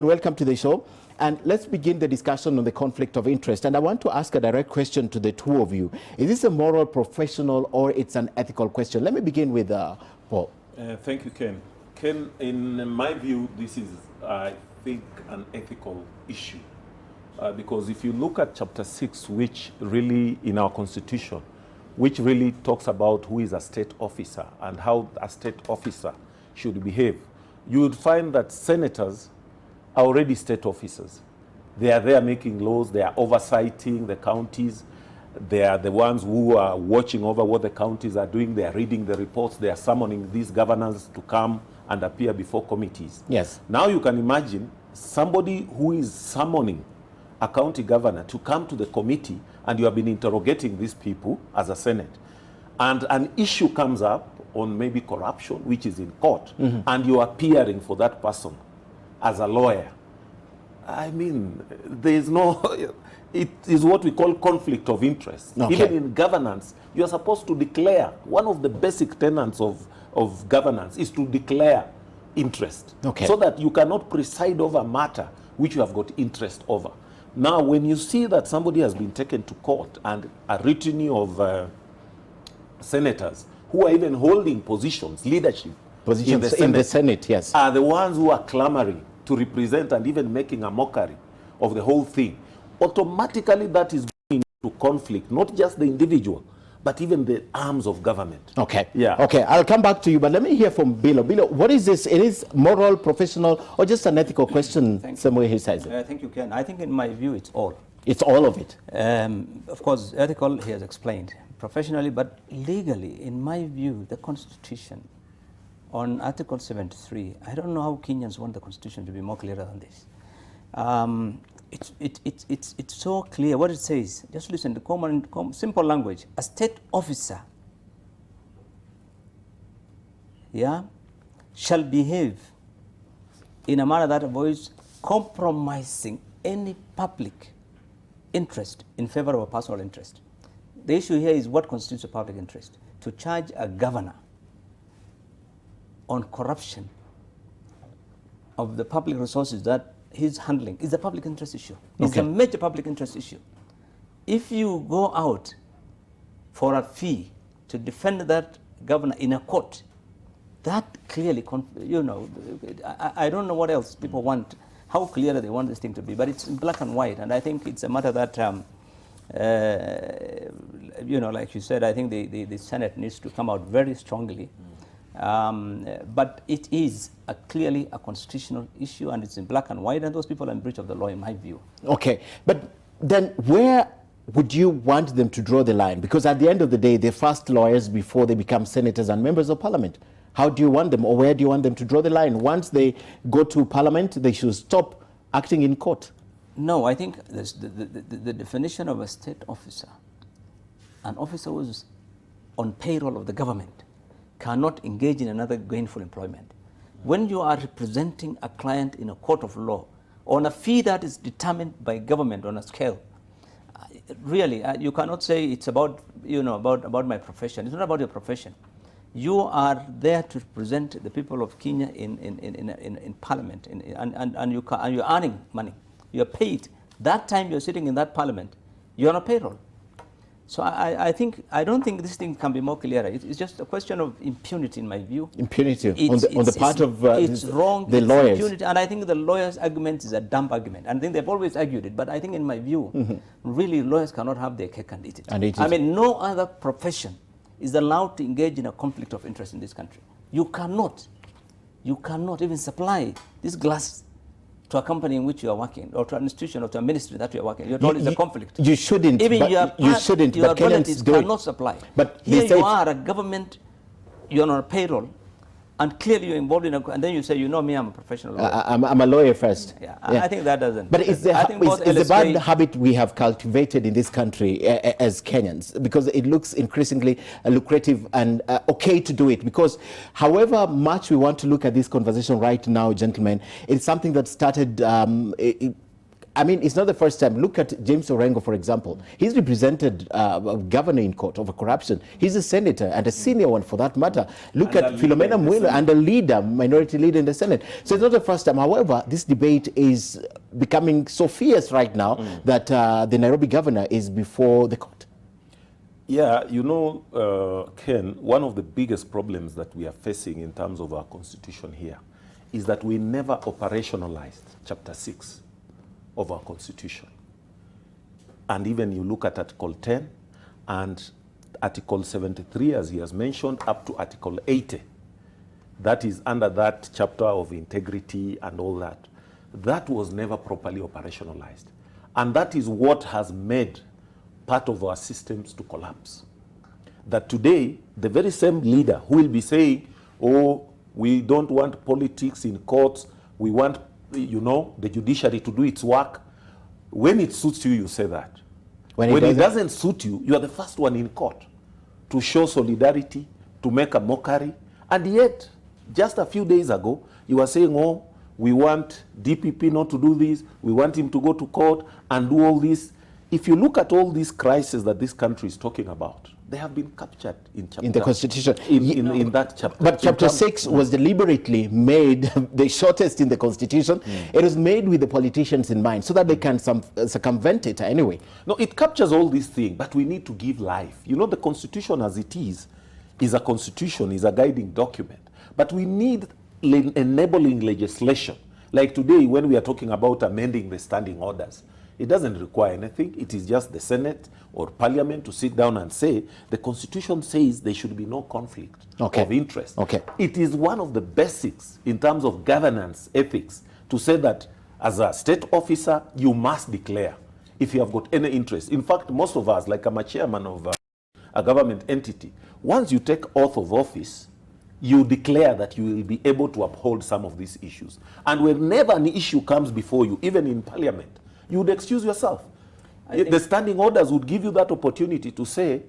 Welcome to the show. And let's begin the discussion on the conflict of interest. And I want to ask a direct question to the two of you. Is this a moral, professional, or it's an ethical question? Let me begin with Paul. Thank you, Ken. Ken, in my view, this is, I think, an ethical issue. Because if you look at Chapter 6, which really, in our Constitution, which really talks about who is a state officer and how a state officer should behave, you would find that senators are already state officers. They are there making laws, they are oversighting the counties, they are the ones who are watching over what the counties are doing, they are reading the reports, they are summoning these governors to come and appear before committees. Yes. Now you can imagine somebody who is summoning a county governor to come to the committee, and you have been interrogating these people as a Senate, and an issue comes up on maybe corruption, which is in court, and you are appearing for that person as a lawyer. I mean, there is no, it is what we call conflict of interest. Okay. Even in governance, you are supposed to declare, one of the basic tenets of governance is to declare interest. Okay. So that you cannot preside over a matter which you have got interest over. Now, when you see that somebody has been taken to court and a retinue of senators who are even holding positions, leadership, Positions in the Senate, yes, are the ones who are clamoring to represent and even making a mockery of the whole thing, automatically that is going into conflict, not just the individual, but even the arms of government. Okay. Yeah. Okay, I'll come back to you, but let me hear from Bilo. Bilo, what is this? It is moral, professional, or just an ethical question, same way he says it? Thank you, Ken. I think in my view, it's all. It's all of it. Of course, ethical, he has explained. Professionally, but legally, in my view, the Constitution, on Article 73, I don't know how Kenyans want the Constitution to be more clearer than this. It's so clear what it says. Just listen to common simple language. A state officer, yeah, shall behave in a manner that avoids compromising any public interest in favor of a personal interest. The issue here is what constitutes a public interest. To charge a governor on corruption of the public resources that he's handling is a public interest issue. It's a major public interest issue. If you go out for a fee to defend that governor in a court, that clearly, you know, I don't know what else people want, how clear they want this thing to be, but it's in black and white, and I think it's a matter that, you know, like you said, I think the Senate needs to come out very strongly. But it is clearly a constitutional issue, and it's in black and white, and those people are in breach of the law, in my view. Okay, but then where would you want them to draw the line? Because at the end of the day, they're first lawyers before they become senators and members of parliament. How do you want them, or where do you want them to draw the line? Once they go to parliament, they should stop acting in court. No, I think the definition of a state officer, an officer who is on payroll of the government, cannot engage in another gainful employment. When you are representing a client in a court of law on a fee that is determined by government on a scale, really, you cannot say it's about, you know, about my profession. It's not about your profession. You are there to represent the people of Kenya in parliament, and you're earning money. You're paid. That time you're sitting in that parliament, you're on a payroll. So I don't think this thing can be more clearer. It's just a question of impunity, in my view. Impunity on the part of it's wrong. The lawyers. Impunity, and I think the lawyers' argument is a dumb argument. And I think they've always argued it. But I think, in my view, really lawyers cannot have their cake and eat it. I mean, no other profession is allowed to engage in a conflict of interest in this country. You cannot even supply these glasses to a company in which you are working, or to an institution, or to a ministry that you are working. You're told it's a conflict. You shouldn't. Even you shouldn't. Your But relatives do it. cannot supply. But here you are a government. You're on a payroll, and clearly you're involved in and then you say, you know me, I'm a professional lawyer. I'm a lawyer first. Yeah, I think that doesn't. But it's the bad habit we have cultivated in this country as Kenyans, because it looks increasingly lucrative and okay to do it. Because however much we want to look at this conversation right now, gentlemen, it's something that started I mean, it's not the first time. Look at James Orengo, for example. He's represented a governor in court over corruption. He's a senator and a senior one for that matter. Look at Philomena Mwilu and a leader, minority leader in the Senate. So it's not the first time. However, this debate is becoming so fierce right now that the Nairobi governor is before the court. Yeah, you know, Ken, one of the biggest problems that we are facing in terms of our constitution here is that we never operationalized Chapter 6 of our constitution. And even you look at Article 10 and Article 73, as he has mentioned, up to Article 80. That is under that chapter of integrity and all that. That was never properly operationalized. And that is what has made part of our systems to collapse. That today, the very same leader who will be saying, oh, we don't want politics in courts, we want, you know, the judiciary to do its work. When it suits you, you say that. When it doesn't suit you, you are the first one in court to show solidarity, to make a mockery. And yet, just a few days ago, you were saying, oh, we want DPP not to do this, we want him to go to court and do all this. If you look at all these crises that this country is talking about, they have been captured in the Constitution. In that chapter. But Chapter 6 was deliberately made the shortest in the Constitution. It was made with the politicians in mind so that they can circumvent it anyway. No, it captures all these things, but we need to give life. You know, the Constitution as it is a constitution, is a guiding document. But we need enabling legislation. Like today, when we are talking about amending the standing orders, it doesn't require anything. It is just the Senate or Parliament to sit down and say, the Constitution says there should be no conflict of interest. It is one of the basics in terms of governance ethics to say that as a state officer, you must declare if you have got any interest. In fact, most of us, like I'm a chairman of a government entity, once you take oath of office, you declare that you will be able to uphold some of these issues. And whenever an issue comes before you, even in Parliament, you would excuse yourself. The standing orders would give you that opportunity to say,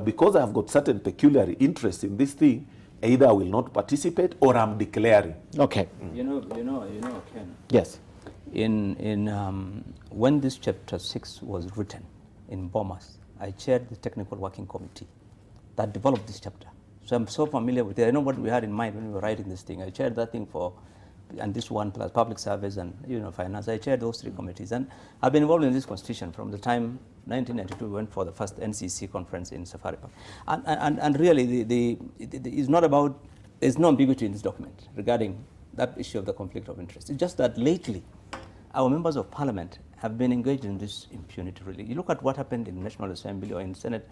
because I have got certain peculiar interest in this thing, either I will not participate or I'm declaring. Okay. You know, Ken. Yes. When this Chapter 6 was written in Bomas, I chaired the technical working committee that developed this chapter. So I'm so familiar with it. I know what we had in mind when we were writing this thing. I chaired that thing and this one plus public service and finance. I chaired those three committees, and I've been involved in this constitution from the time 1992 we went for the first NCC conference in Safari Park. And really, it's not about, there's no ambiguity in this document regarding that issue of the conflict of interest. It's just that lately, our members of parliament have been engaged in this impunity. Really, you look at what happened in National Assembly or in Senate.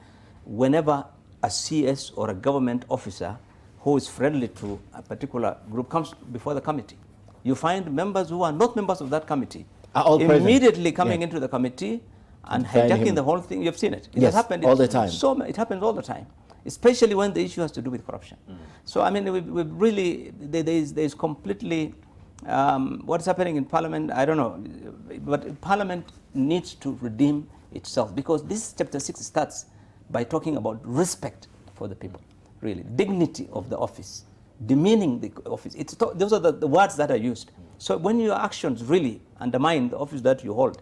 Whenever a CS or a government officer who is friendly to a particular group comes before the committee, you find members who are not members of that committee immediately coming into the committee and hijacking the whole thing. You've seen it. It has happened all the time. It happens all the time, especially when the issue has to do with corruption. So I mean, we really, there's completely, what's happening in Parliament, I don't know, but Parliament needs to redeem itself, because this Chapter 6 starts by talking about respect for the people, really, dignity of the office, demeaning the office. Those are the words that are used. So when your actions really undermine the office that you hold,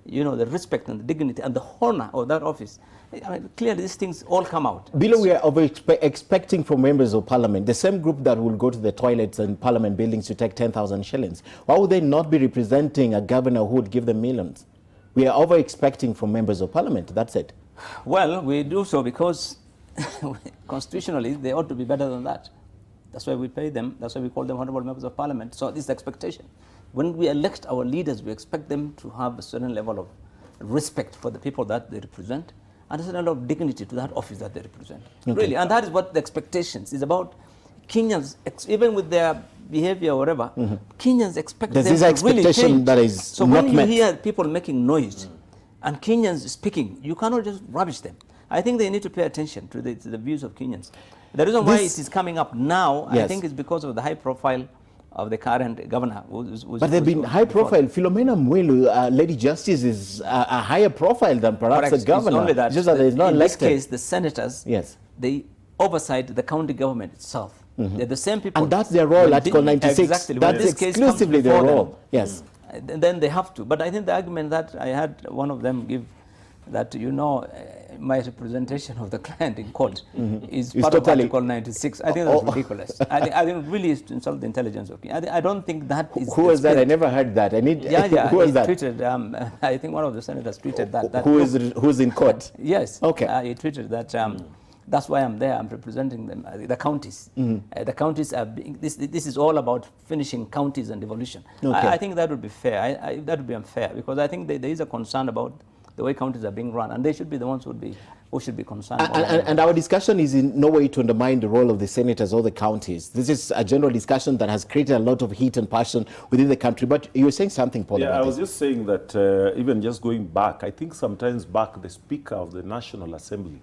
the respect and the dignity and the honor of that office, I mean, clearly these things all come out. Below, we are expecting from members of parliament, the same group that will go to the toilets and parliament buildings to take 10,000 shillings. Why would they not be representing a governor who would give them millions? We are over-expecting from members of parliament, that's it. Well, we do so because constitutionally they ought to be better than that. That's why we pay them, that's why we call them honorable members of parliament. So this is the expectation. When we elect our leaders, we expect them to have a certain level of respect for the people that they represent and a certain level of dignity to that office that they represent. Really, and that is what the expectations is about. Kenyans, even with their behavior or whatever, Kenyans expect them to really change. That is so not when met. You hear people making noise and Kenyans speaking, you cannot just rubbish them. I think they need to pay attention to the views of Kenyans. The reason why it is coming up now, I think, is because of the high profile of the current governor. But they've been high profile. Philomena Mwilu, Lady Justice, is a higher profile than perhaps the governor. It's only that. Just that they're not in elected. this case, the senators, they oversight the county government itself. They're the same people. And that's their role, Article 96. Exactly. That's exclusively their role. Yes. then they have to. But I think the argument that I had one of them give, that my representation of the client in court is part of Article 96. I think that's ridiculous. I think really is to insult the intelligence of people. I don't think that is. Who was that? I never heard that. Who was that? Tweeted, I think one of the senators tweeted that. Who's in court? Yes. Okay. He tweeted that. That's why I'm there. I'm representing them, the counties. The counties are being, this is all about finishing counties and devolution. Okay. I think that would be fair. That would be unfair, because I think there is a concern about the way counties are being run, and they should be the ones who should be concerned. And our discussion is in no way to undermine the role of the senators or the counties. This is a general discussion that has created a lot of heat and passion within the country. But you were saying something, Paul. Yeah, I was just saying that even just going back, I think sometimes back the Speaker of the National Assembly,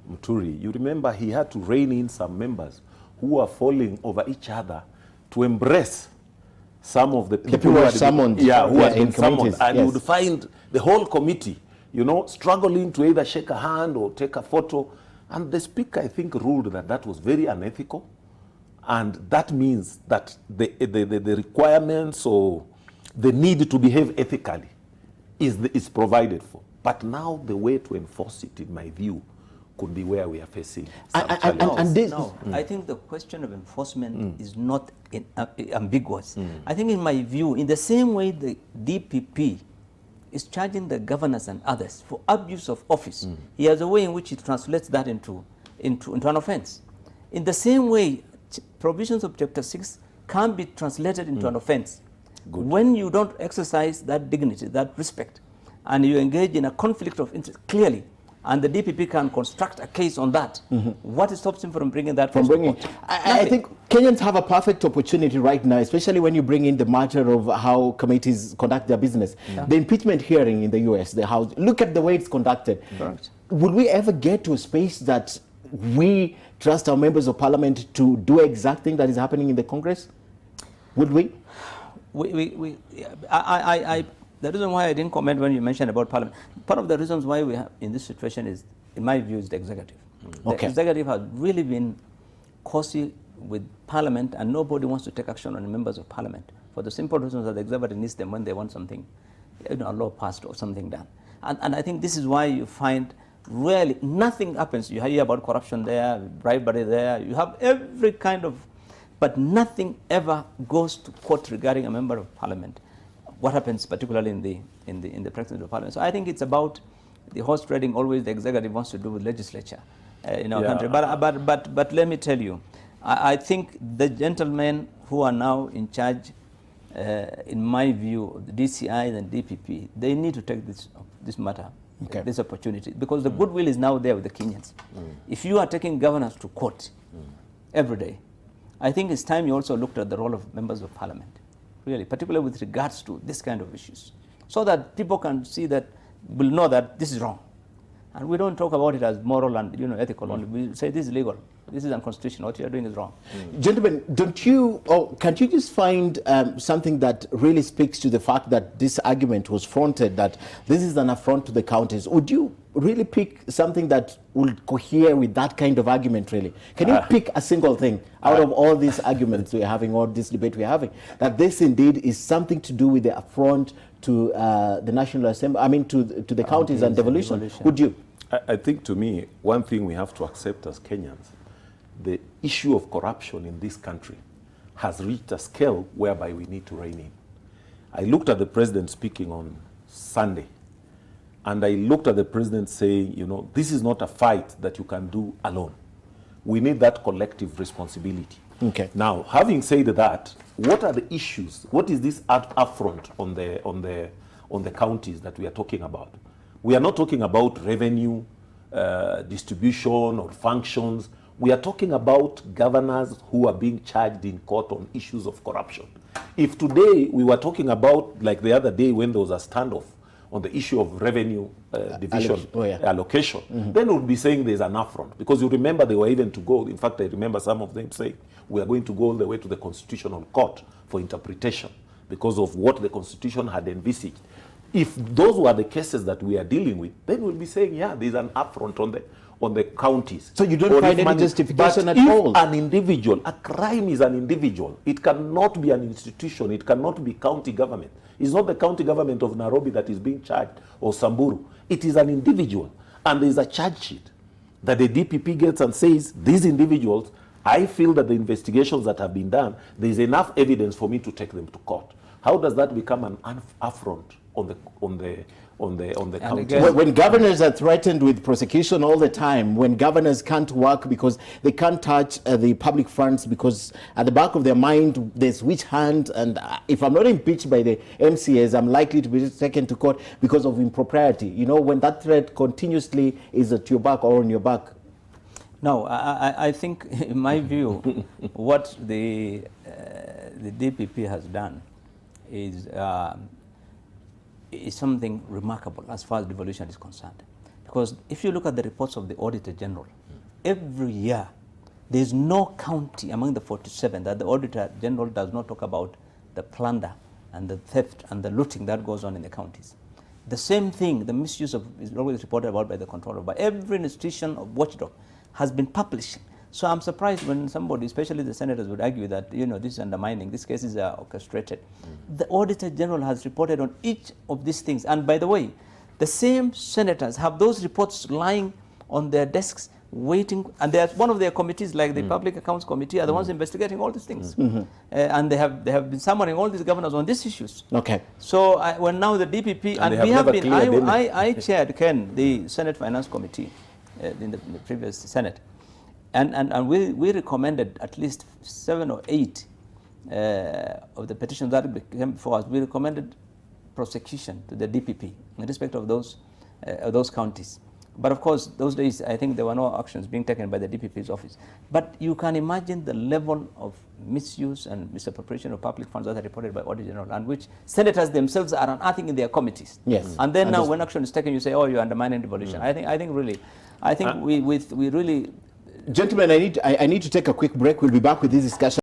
Muturi, you remember he had to rein in some members who were falling over each other to embrace some of the people who were summoned. Who had been in summoned. And you yes. would find the whole committee, struggling to either shake a hand or take a photo. And the Speaker, I think, ruled that that was very unethical. And that means that the requirements or the need to behave ethically is provided for. But now the way to enforce it, in my view, could be where we are facing some challenges. I think the question of enforcement is not ambiguous. I think, in my view, in the same way the DPP is charging the governors and others for abuse of office, he has a way in which he translates that into an offense. In the same way, provisions of Chapter 6 can be translated into an offense. Good. When you don't exercise that dignity, that respect, and you engage in a conflict of interest clearly, and the DPP can construct a case on that, what stops him from bringing that case to court? I think Kenyans have a perfect opportunity right now, especially when you bring in the matter of how committees conduct their business. Yeah. The impeachment hearing in the US, the House, look at the way it's conducted. Correct. Would we ever get to a space that we trust our members of parliament to do the exact thing that is happening in the Congress? Would we? The reason why I didn't comment when you mentioned about Parliament, part of the reasons why we are in this situation is, in my view, is the executive. The executive has really been cozy with Parliament, and nobody wants to take action on the members of Parliament for the simple reasons that the executive needs them when they want something, a law passed or something done. And I think this is why you find really nothing happens. You hear about corruption there, bribery there, you have every kind of, but nothing ever goes to court regarding a member of Parliament. What happens particularly in the practice of Parliament. So I think it's about the horse trading always the executive wants to do with legislature in our country. But let me tell you, I think the gentlemen who are now in charge, in my view, the DCI and DPP, they need to take this matter, this opportunity, because the goodwill is now there with the Kenyans. If you are taking governors to court every day, I think it's time you also looked at the role of members of Parliament. Really, particularly with regards to this kind of issues, so that people can see that, will know that this is wrong. And we don't talk about it as moral and ethical only. We say this is legal, this is unconstitutional, what you are doing is wrong. Gentlemen, can't you just find something that really speaks to the fact that this argument was fronted, that this is an affront to the counties? Would you really pick something that will cohere with that kind of argument, really? Can you pick a single thing out of all these arguments we're having, or this debate we're having, that this indeed is something to do with the affront to the National Assembly, to the counties and devolution? Would you? I think, to me, one thing we have to accept as Kenyans, the issue of corruption in this country has reached a scale whereby we need to rein in. I looked at the president speaking on Sunday, and I looked at the president saying, this is not a fight that you can do alone. We need that collective responsibility. Okay. Now, having said that, what are the issues? What is this affront on the counties that we are talking about? We are not talking about revenue distribution or functions. We are talking about governors who are being charged in court on issues of corruption. If today we were talking about, like the other day when there was a standoff on the issue of revenue division allocation, then we would be saying there's an affront. Because you remember they were even to go, in fact I remember some of them saying, we are going to go all the way to the Constitutional Court for interpretation because of what the Constitution had envisaged. If those were the cases that we are dealing with, then we'll be saying, there's an affront on the counties. So you don't find any justification at all? An individual, a crime is an individual. It cannot be an institution. It cannot be county government. It's not the county government of Nairobi that is being charged, or Samburu. It is an individual. And there is a charge sheet that the DPP gets and says, these individuals, I feel that the investigations that have been done, there is enough evidence for me to take them to court. How does that become an affront on the county? again, When governors are threatened with prosecution all the time, when governors can't work because they can't touch the public funds because at the back of their mind there's witch hunt, and if I'm not impeached by the MCAs, I'm likely to be taken to court because of impropriety. You know, when that threat continuously is at your back or on your back. No, I think, in my view, what the DPP has done is something remarkable as far as devolution is concerned. Because if you look at the reports of the Auditor General, every year there's no county among the 47 that the Auditor General does not talk about the plunder and the theft and the looting that goes on in the counties. The same thing, the misuse of, is always reported about by the controller, by every institution of watchdog has been publishing. So I'm surprised when somebody, especially the senators, would argue that, you know, this is undermining, these cases are orchestrated. The Auditor General has reported on each of these things. And by the way, the same senators have those reports lying on their desks waiting, and there's one of their committees, like the Public Accounts Committee, are the ones investigating all these things. And they have been summoning all these governors on these issues. Okay. So when now the DPP, and we have been, I chaired, Ken, the Senate Finance Committee in the previous Senate. And we recommended at least 7 or 8 of the petitions that came before us. We recommended prosecution to the DPP in respect of those counties. But of course, those days, I think there were no actions being taken by the DPP's office. But you can imagine the level of misuse and misappropriation of public funds that are reported by Auditor General, and which senators themselves are unearthing in their committees. Yes. And then now, when action is taken, you say, "Oh, you're undermining devolution." I think we really. Gentlemen, I need to take a quick break. We'll be back with this discussion.